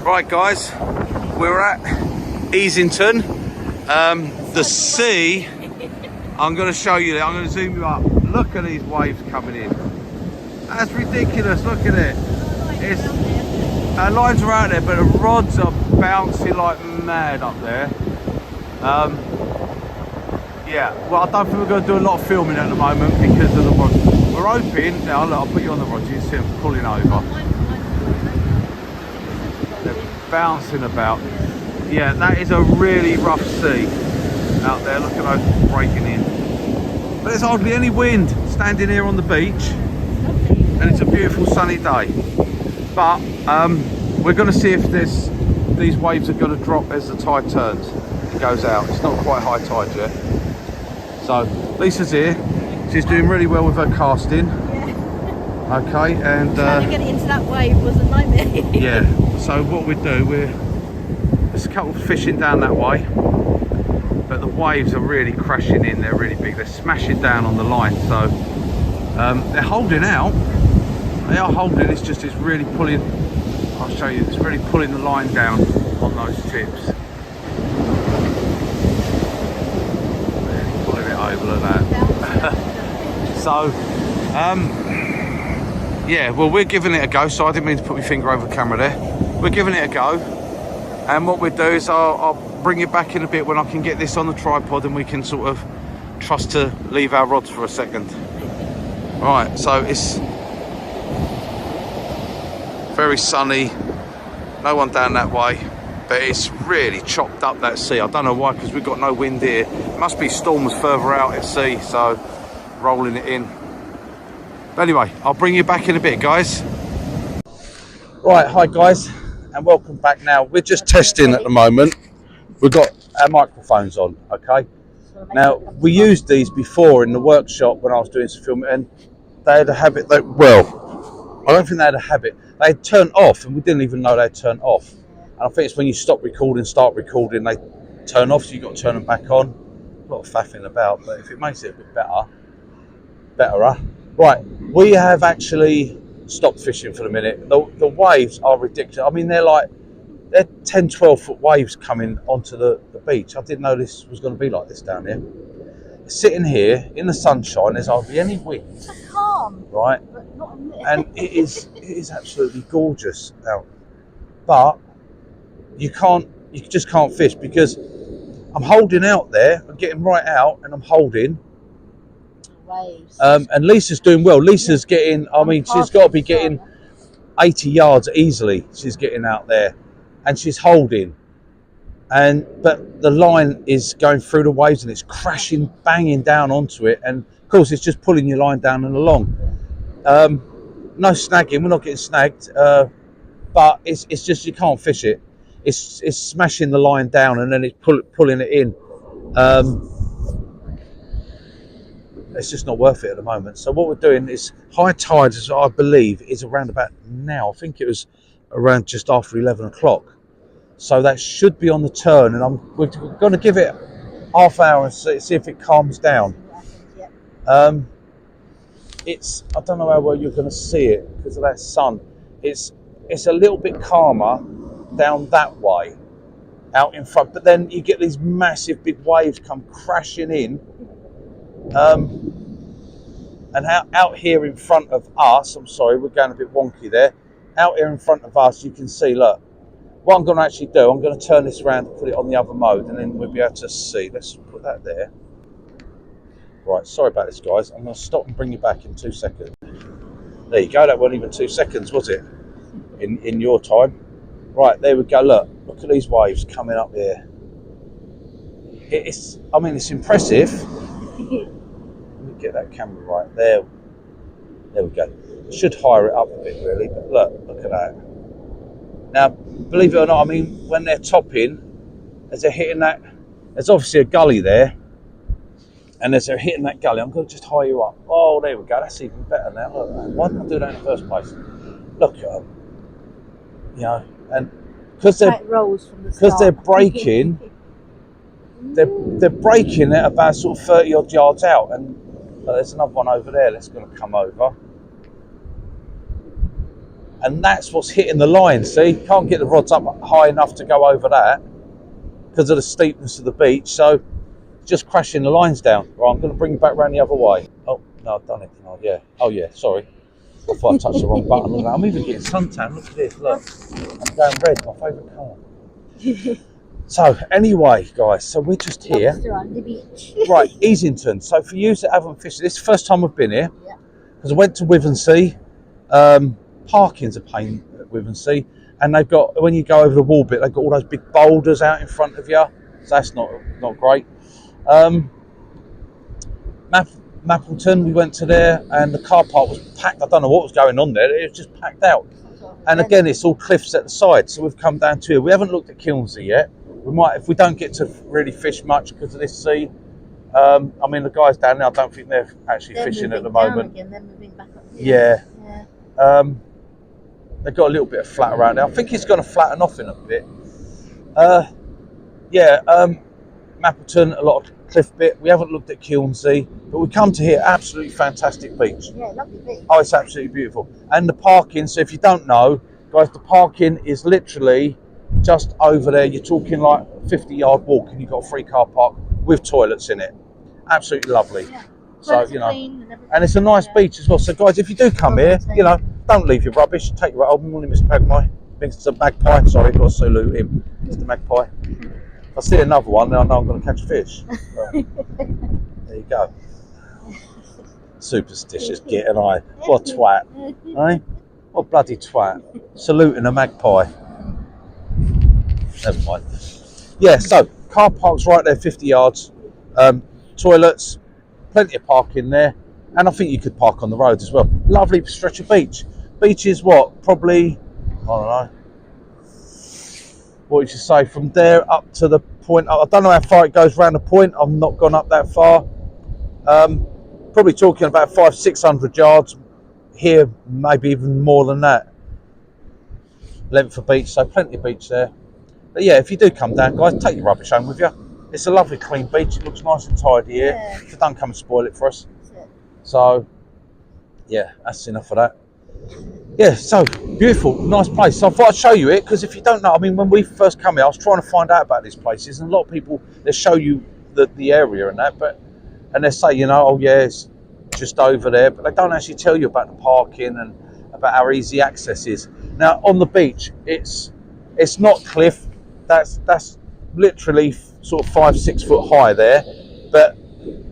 Right guys, we're at Easington. The sea, I'm going to show you, I'm going to zoom you up. Look at these waves coming in. That's ridiculous, look at it. Our lines are out there, but the rods are bouncing like mad up there. Yeah, well, I don't think we're going to do a lot of filming at the moment because of the rods. We're hoping, now look, I'll put you on the rods, you can see them pulling over. They're bouncing about. Yeah, that is a really rough sea out there. Look at those breaking in. But there's hardly any wind standing here on the beach. And it's a beautiful sunny day. But we're going to see if these waves are going to drop as the tide turns. It goes out. It's not quite high tide yet. So Lisa's here. She's doing really well with her casting. Yeah. Okay, and trying to get it into that wave was a nightmare. Yeah. So what we do, there's a couple fishing down that way, but the waves are really crashing in. They're really big. They're smashing down on the line. So they're holding out. They are holding. It's just it's really pulling. I'll show you. It's really pulling the line down on those tips. Over like that. So yeah, well, we're giving it a go. So I didn't mean to put my finger over the camera there. We're giving it a go, and what we'll do is I'll bring you back in a bit when I can get this on the tripod and we can sort of trust to leave our rods for a second. Right, so it's very sunny, no one down that way, but it's really chopped up, that sea. I don't know why, because we've got no wind here. It must be storms further out at sea, so rolling it in. But anyway, I'll bring you back in a bit, guys. Right, hi guys, and welcome back. Now, we're just testing at the moment. We've got our microphones on, okay? Now, we used these before in the workshop when I was doing some filming, and they had a habit that, well, I don't think they had a habit. They had turned off, and we didn't even know they'd turned off. And I think it's when you stop recording, start recording, they turn off, so you've got to turn them back on. A lot of faffing about, but if it makes it a bit better. Right, we have actually stopped fishing for the minute. The waves are ridiculous. I mean, they're 10, 12 foot waves coming onto the beach. I didn't know this was going to be like this down here. Sitting here in the sunshine, there's hardly any wind. It's calm, right? But not a minute. And it is absolutely gorgeous out. But you just can't fish because I'm holding out there. I'm getting right out and I'm holding. Waves. And Lisa's doing well. Lisa's getting, I mean, she's got to be getting 80 yards easily. She's getting out there and she's holding. But the line is going through the waves and it's crashing, banging down onto it. And of course, it's just pulling your line down and along. No snagging. We're not getting snagged. But it's just, you can't fish it. It's smashing the line down and then it's pulling it in. It's just not worth it at the moment. So what we're doing is high tide, as I believe, is around about now. I think it was around just after 11 o'clock. So that should be on the turn, and we're going to give it half hour and see if it calms down. It's, I don't know how well you're going to see it because of that sun. It's a little bit calmer down that way, out in front, but then you get these massive big waves come crashing in. And out here in front of us, I'm sorry, we're going a bit wonky there. Out here in front of us, you can see, look, what I'm going to actually do, I'm going to turn this around and put it on the other mode, and then we'll be able to see. Let's put that there. Right, sorry about this, guys. I'm going to stop and bring you back in 2 seconds. There you go, that wasn't even 2 seconds, was it? In your time. Right, there we go, look at these waves coming up here. I mean, it's impressive. Get that camera right there we go. Should higher it up a bit really, but look at that. Now, believe it or not, I mean, when they're topping, as they're hitting that, there's obviously a gully there, and as they're hitting that gully, I'm going to just high you up. Oh, there we go, that's even better now. Look at that. Why didn't I do that in the first place? Look at them, you know, and because they're breaking, they're breaking at about sort of 30 odd yards out, and there's another one over there that's going to come over. and that's what's hitting the line. See, can't get the rods up high enough to go over that because of the steepness of the beach, so just crashing the lines down. Right, I'm going to bring you back around the other way. Oh no, I've done it. Oh yeah, sorry, I thought I touched the wrong button. Look, I'm even getting suntan. Look at this, look, I'm going red, my favourite colour. So anyway, guys, so we're just here. On the beach. Right, Easington. So for you that haven't fished, this is the first time I've been here, because I went to Wivensea. Parking's a pain at Wivensea, and they've got, when you go over the wall bit, they've got all those big boulders out in front of you, so that's not great. Mappleton, we went to there, and the car park was packed. I don't know what was going on there, it was just packed out. And again, it's all cliffs at the side, so we've come down to here. We haven't looked at Kilnsey yet. We might, if we don't get to really fish much because of this sea. I mean, the guys down there, I don't think they're actually fishing at the moment. Again, they're moving back up here. Yeah. They've got a little bit of flat around there. I think it's going to flatten off in a bit. Mappleton, a lot of cliff bit. We haven't looked at Kilnsey, but we come to here, absolutely fantastic beach. Yeah, lovely beach. Oh, it's absolutely beautiful. And the parking, so if you don't know, guys, the parking is literally just over there. You're talking like a 50-yard walk, and you've got a free car park with toilets in it. Absolutely lovely. Yeah. So, you know, and it's a nice beach as well. So, guys, if you do come here, you know, don't leave your rubbish. Take your old morning, Mr. Magpie. Sorry, I've got to salute him, Mr. Magpie. If I see another one, then I know I'm going to catch a fish. So, there you go. Superstitious git, and I. What a twat, eh? What a bloody twat. Saluting a magpie. Never mind. Yeah, so car park's right there, 50 yards. Toilets, plenty of parking there, and I think you could park on the road as well. Lovely stretch of beach. Beach is what? Probably, I don't know. What would you say? From there up to the point, I don't know how far it goes around the point. I've not gone up that far. Probably talking about 500-600 yards. Here, maybe even more than that. Length of beach, so plenty of beach there. But yeah, if you do come down, guys, take your rubbish home with you. It's a lovely clean beach. It looks nice and tidy here. Yeah. So don't come and spoil it for us. So, yeah, that's enough of that. Yeah, so beautiful, nice place. So I thought I'd show you it, because if you don't know, I mean, when we first come here, I was trying to find out about these places, and a lot of people, they show you the area and that, and they say, you know, oh yeah, it's just over there, but they don't actually tell you about the parking and about how easy access is. Now, on the beach, it's not cliff. That's literally sort of 5-6 foot high there, but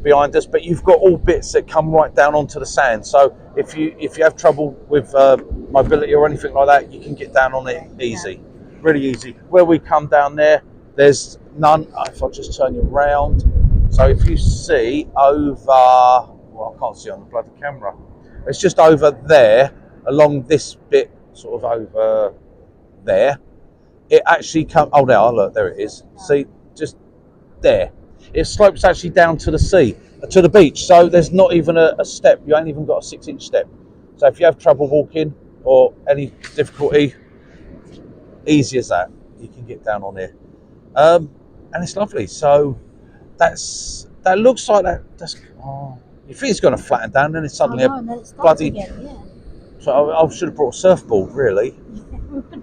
behind us. But you've got all bits that come right down onto the sand. So if you have trouble with mobility or anything like that, you can get down on it easy, really easy. Where we come down there, there's none. If I just turn you around, so if you see over, well, I can't see on the bloody camera. It's just over there, along this bit, sort of over there. It actually comes. Oh, there it is. See, just there. It slopes actually down to the sea, to the beach. So there's not even a step. You ain't even got a 6-inch step. So if you have trouble walking or any difficulty, easy as that. You can get down on here, and it's lovely. So that looks like that. You think it's going to flatten down, then it's suddenly bloody. Again, yeah. So I should have brought a surfboard, really.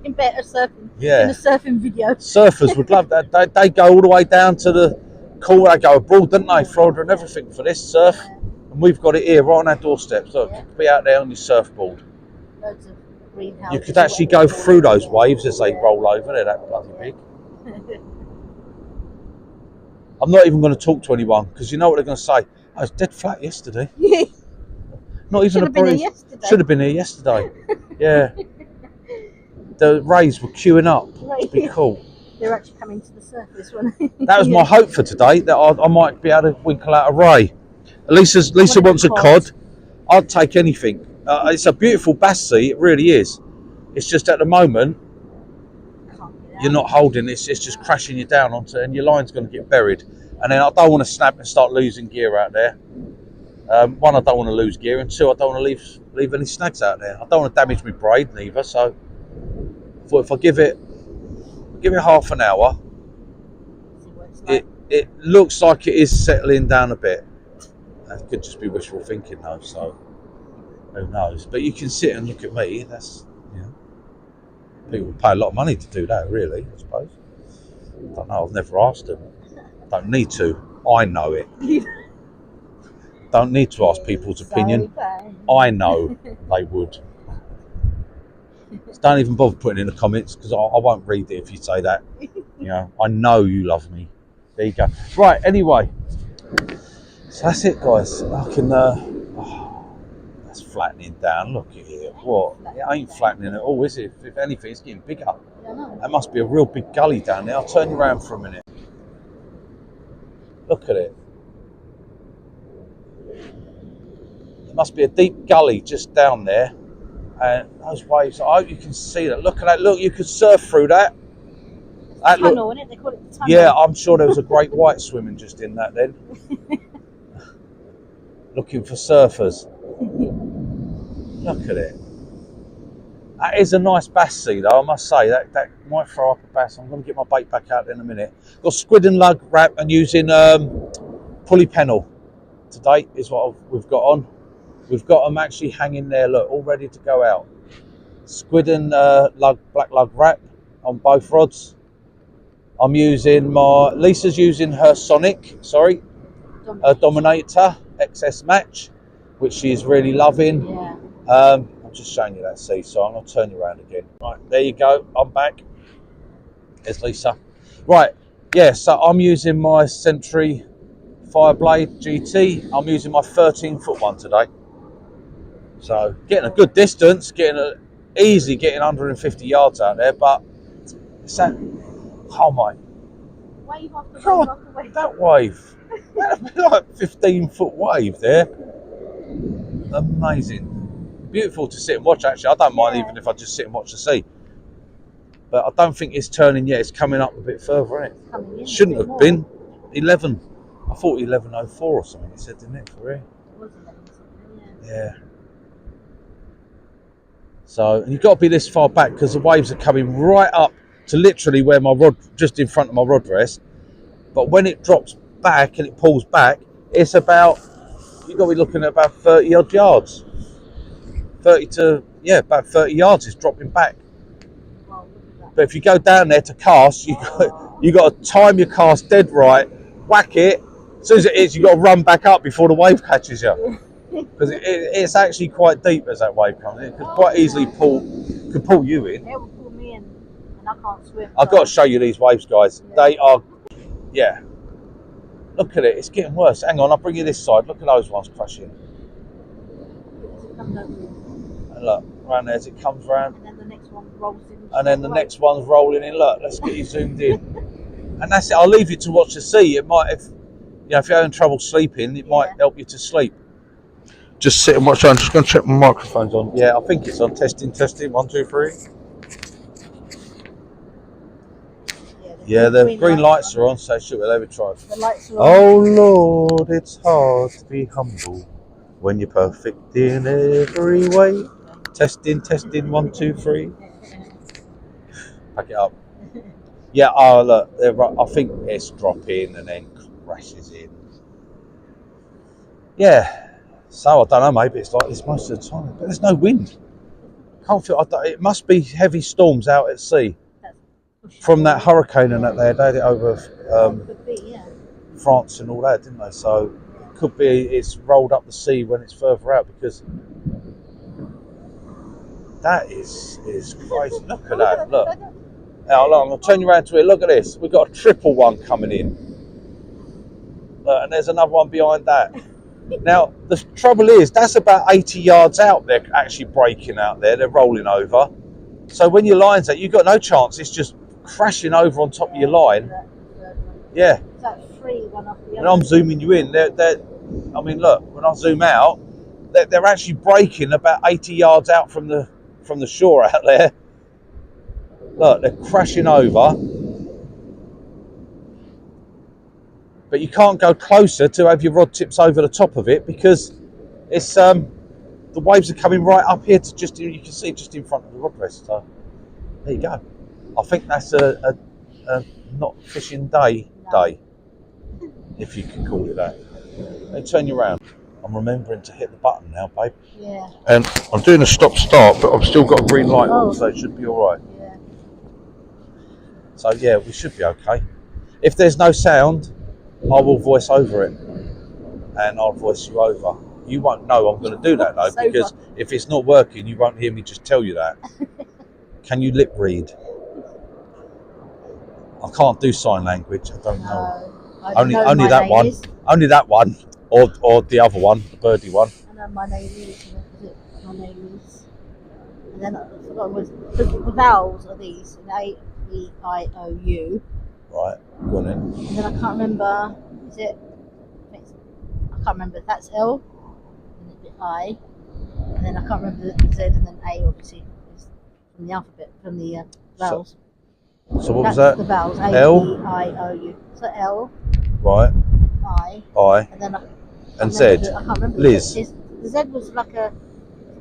In better surfing. Yeah. In a surfing video. Surfers would love that. They go all the way down to the cool. They go abroad, don't they? Florida and everything for this surf. Yeah. And we've got it here right on our doorstep. So you could be out there on your surfboard. Loads of greenhouses. You could actually go through those waves as they roll over. They're that bloody big. I'm not even going to talk to anyone, because you know what they're going to say. I was dead flat yesterday. Not even a breeze. Should have been here yesterday. Yeah. The rays were queuing up to be cool. They're actually coming to the surface, weren't they? That was my hope for today, that I might be able to winkle out a ray. Lisa wants a cod. I'd take anything. It's a beautiful bass sea, it really is. It's just at the moment, you're not holding this, it's just crashing you down onto, and your line's going to get buried. And then I don't want to snap and start losing gear out there. One, I don't want to lose gear, and two, I don't want to leave any snags out there. I don't want to damage my braid neither, so if I give it half an hour, it looks like it is settling down a bit. That could just be wishful thinking though, so who knows. But you can sit and look at me, that's, you know. People pay a lot of money to do that, really, I suppose. I don't know, I've never asked them. Don't need to. I know it. Don't need to ask people's opinion. I know they would. So don't even bother putting in the comments, because I won't read it if you say that. You know, I know you love me. There you go. Right, anyway. So that's it, guys. I can... that's flattening down. Look at it. What? It ain't flattening at all, is it? If anything, it's getting bigger. That must be a real big gully down there. I'll turn you around for a minute. Look at it. There must be a deep gully just down there. And those waves, I hope you can see that. Look at that. Look, you could surf through that. Tunnel, isn't it? They call it the tunnel. Yeah, I'm sure there was a great white swimming just in that then. Looking for surfers. Look at it. That is a nice bass sea, though, I must say. That might throw up a bass. I'm going to get my bait back out in a minute. Got squid and lug wrap and using pulley pennel today is what we've got on. We've got them actually hanging there, look, all ready to go out. Squid and black lug wrap on both rods. I'm using Lisa's using her Dominator XS match, which she's really loving. Yeah. I'm just showing you that sea, so I'm going to turn you around again. Right, there you go. I'm back. There's Lisa. Right, yeah, so I'm using my Century Fireblade GT. I'm using my 13-foot one today. So getting a good distance, easy getting 150 yards out there, but it's that, oh my Wave after wave God, after wave. that wave, that'd be like a 15-foot wave there. Amazing. Beautiful to sit and watch, actually. I don't mind even if I just sit and watch the sea. But I don't think it's turning yet. It's coming up a bit further, isn't it? Shouldn't have been. 11. I thought 11:04 or something, it said, didn't it, for real? It was 11 something, Yeah. So, and you've got to be this far back because the waves are coming right up to literally where my rod, just in front of my rod rest. But when it drops back and it pulls back, it's about, you've got to be looking at about 30 odd yards. 30 to, yeah, about 30 yards is dropping back. Wow, But if you go down there to cast, you got to time your cast dead right, whack it. As soon as it is, you've got to run back up before the wave catches you. Because it's actually quite deep as that wave comes in. It could quite easily pull you in. It will pull me in, and I can't swim. I've got to show you these waves, guys. Yeah. They are, yeah. Look at it. It's getting worse. Hang on, I'll bring you this side. Look at those ones crashing. And look, around there as it comes round. And then the next one rolls in. And then the next one's rolling in. Look, let's get you zoomed in. And that's it. I'll leave you to watch the sea. It might, if you're having trouble sleeping, it might help you to sleep. Just sit and watch. I'm just going to check my microphone's on. Yeah, I think it's on. Testing. 1, 2, 3. Yeah, the green lights are on, so shoot, let me try. The lights are on. Oh Lord, it's hard to be humble when you're perfect in every way. Testing. 1, 2, 3. Pack it up. Yeah, oh look, I think it's dropping and then crashes in. Yeah. So I don't know, maybe it's like this most of the time, but there's no wind. Can't feel. It must be heavy storms out at sea from that hurricane and that they had it over France and all that, didn't they? So it could be it's rolled up the sea when it's further out, because that is crazy. Look at that. Look. Now look, I'm going to turn you around to it. Look at this. We've got a triple one coming in. Look, and there's another one behind that. Now, the trouble is, that's about 80 yards out. They're actually breaking out there. They're rolling over. So when your line's out, you've got no chance. It's just crashing over on top of your line. Yeah. It's like free one off the other. When I'm zooming you in, I mean, look, when I zoom out, they're actually breaking about 80 yards out from the shore out there. Look, they're crashing over. But you can't go closer to have your rod tips over the top of it, because it's the waves are coming right up here to just, you can see just in front of the rod rest. So there you go. I think that's a not fishing day, if you can call it that. Let me turn you around. I'm remembering to hit the button now, babe. Yeah. And I'm doing a stop-start, but I've still got a green light on, so it should be all right. Yeah. So yeah, we should be okay. If there's no sound, I will voice over it, and I'll voice you over. You won't know I'm going to do that though, because if it's not working, you won't hear me just tell you that. Can you lip read? I can't do sign language. I don't know. Only that one. Only that one, or the other one, the birdie one. I know my name is. My name is. And then I forgot the vowels are these: A, E, I, O, U. Right, go on in. And then I can't remember. Is it? I can't remember if that's L. And it's I. And then I can't remember the Z, and then A obviously is from the alphabet, from the vowels. So what was that? The vowels. A, L? E, I, O, U. So L. Right. I. And then and Z. I can't remember. Liz. The Z was like a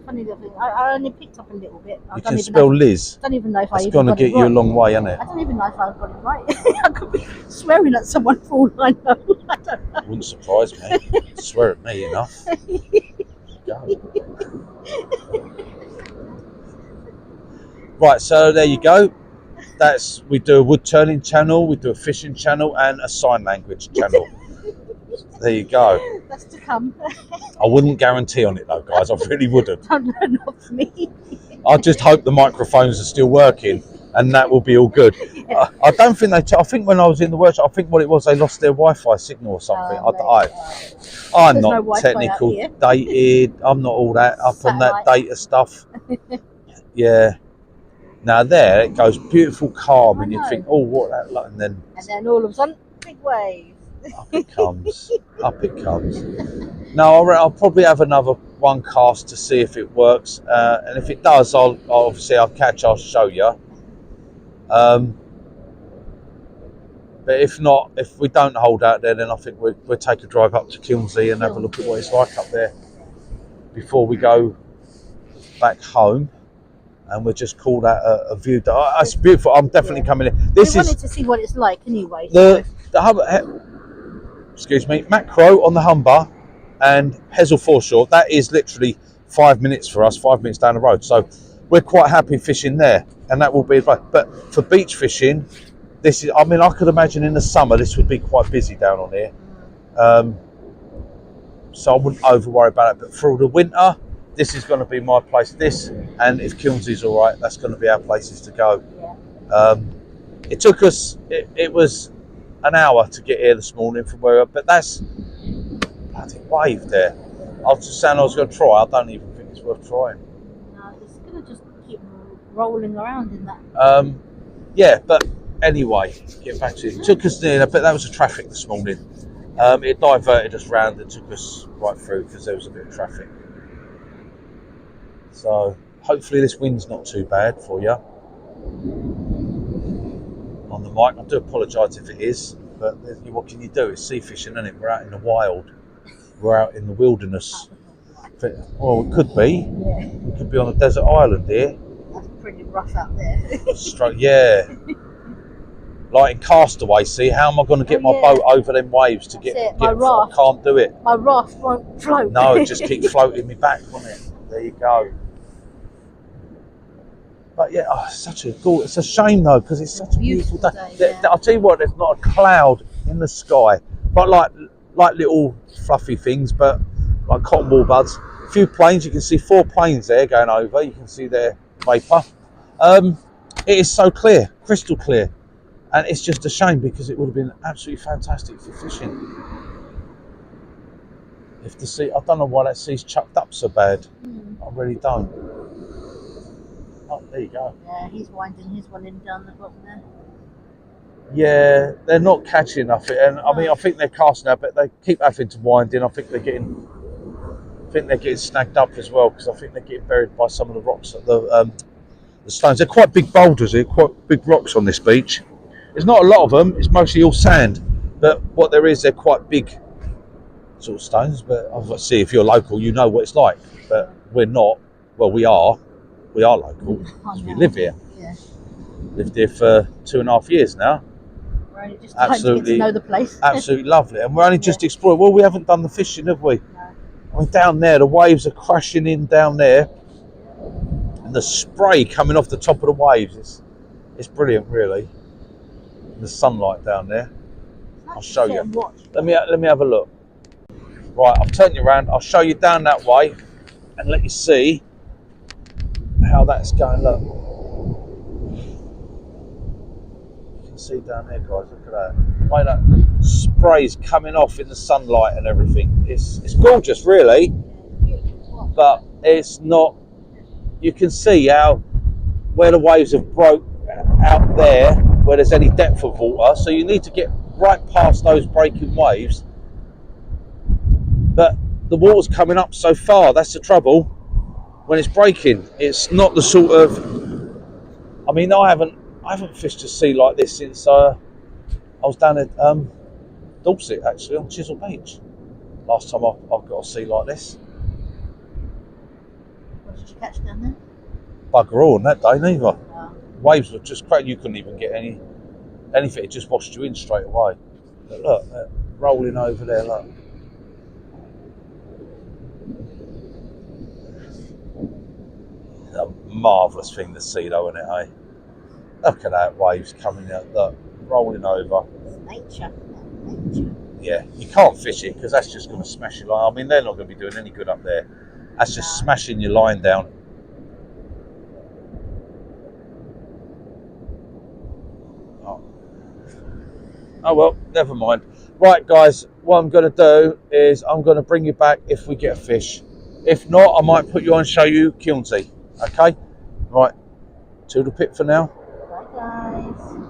funny little thing. I only picked up a little bit. You can spell Liz. I don't even know if That's going to get you a long way, isn't it? I don't even know if I got it right. I could be swearing at someone for all I know. I don't know. Wouldn't surprise me. Swear at me enough. Go. Right, so there you go. We do a wood turning channel, we do a fishing channel, and a sign language channel. There you go. That's to come. I wouldn't guarantee on it though, guys. I really wouldn't. Not for me. I just hope the microphones are still working, and that will be all good. Yeah. I don't think I think when I was in the workshop, I think what it was, they lost their Wi-Fi signal or something. I'm not no technical dated. I'm not all that up on that data stuff. Yeah. Now there it goes, beautiful calm, and you think, oh, what that like, and then all of a sudden, big wave. Up it comes. Up it comes. No, I'll probably have another one cast to see if it works, and if it does, I'll show you. But if not, if we don't hold out there, then I think we'll take a drive up to Kilnsey and have a look at what it's like up there before we go back home. And we'll just call that a view. It's beautiful. I'm definitely coming in. We wanted to see what it's like anyway. The excuse me, Macro on the Humber and Hessel Foreshore. That is literally 5 minutes for us. 5 minutes down the road. So we're quite happy fishing there, and that will be advice. But for beach fishing, this is. I mean, I could imagine in the summer this would be quite busy down on here. So I wouldn't over worry about it. But for the winter, this is going to be my place. This, and if Kilnsey's all right, that's going to be our places to go. Yeah. It took us. It was an hour to get here this morning from where, but that's bloody wave there. I was just saying I was going to try. I don't even think it's worth trying. No, it's going to just keep rolling around in that. Yeah, but anyway, get back to it. It took us near, but that was the traffic this morning. It diverted us round and took us right through because there was a bit of traffic. So hopefully this wind's not too bad for you on the mic. I do apologise if it is, but what can you do? It's sea fishing, isn't it? We're out in the wild. We're out in the wilderness. Well, it could be. Yeah. We could be on a desert island here. That's pretty rough out there. Yeah. Like in Castaway, see, how am I going to get my boat over them waves to get raft. I can't do it. My raft won't float. No, it just keeps floating me back, won't it? There you go. But yeah, it's a shame though, because it's such a beautiful day. Yeah. I'll tell you what, there's not a cloud in the sky, but like little fluffy things, but like cotton wool buds. A few planes, you can see 4 planes there going over. You can see their vapour. It is so clear, crystal clear, and it's just a shame because it would have been absolutely fantastic for fishing. If the sea, I don't know why that sea's chucked up so bad. I really don't. Oh, there you go. Yeah, he's winding his one in down the bottom there. Yeah, they're not catching enough, and I mean, I think they're casting out, but they keep having to wind in. I think they're getting snagged up as well because I think they're getting buried by some of the rocks, the stones. They're quite big boulders. They're quite big rocks on this beach. There's not a lot of them. It's mostly all sand, but what there is, they're quite big sort of stones. But obviously, if you're local, you know what it's like. But we're not. Well, we are. We are local because we live here. Yeah. Lived here for 2.5 years now. We're only just trying to get to know the place. Absolutely lovely, and we're only just exploring. Well, we haven't done the fishing, have we? No. I mean, down there, the waves are crashing in down there, and the spray coming off the top of the waves. It's brilliant, really. in the sunlight down there. I'll show you. Watch. Let me have a look. Right, I've turned you around. I'll show you down that way and let you see how that's going. Look. You can see down there, guys. Look at that. Why that spray's coming off in the sunlight and everything. It's gorgeous, really. But it's not. You can see how where the waves have broke out there, where there's any depth of water. So you need to get right past those breaking waves. But the water's coming up so far. That's the trouble. When it's breaking, it's not the sort of. I mean, I haven't fished a sea like this since I was down at Dorset, actually, on Chisel Beach. Last time I've got a sea like this. What did you catch down there? Bugger all on that day, neither. Wow. Waves were just crazy. You couldn't even get anything. It just washed you in straight away. But look, rolling over there, look. A marvellous thing to see, though, isn't it, eh? Look at that, waves coming out, look, rolling over. It's nature. Nature. Yeah, you can't fish it because that's just going to smash your line. I mean, they're not going to be doing any good up there. That's just smashing your line down. Oh well, never mind. Right, guys, what I'm going to do is I'm going to bring you back if we get a fish. If not, I might put you on and show you Kilnsey. Okay? Right, to the pit for now. Bye, guys.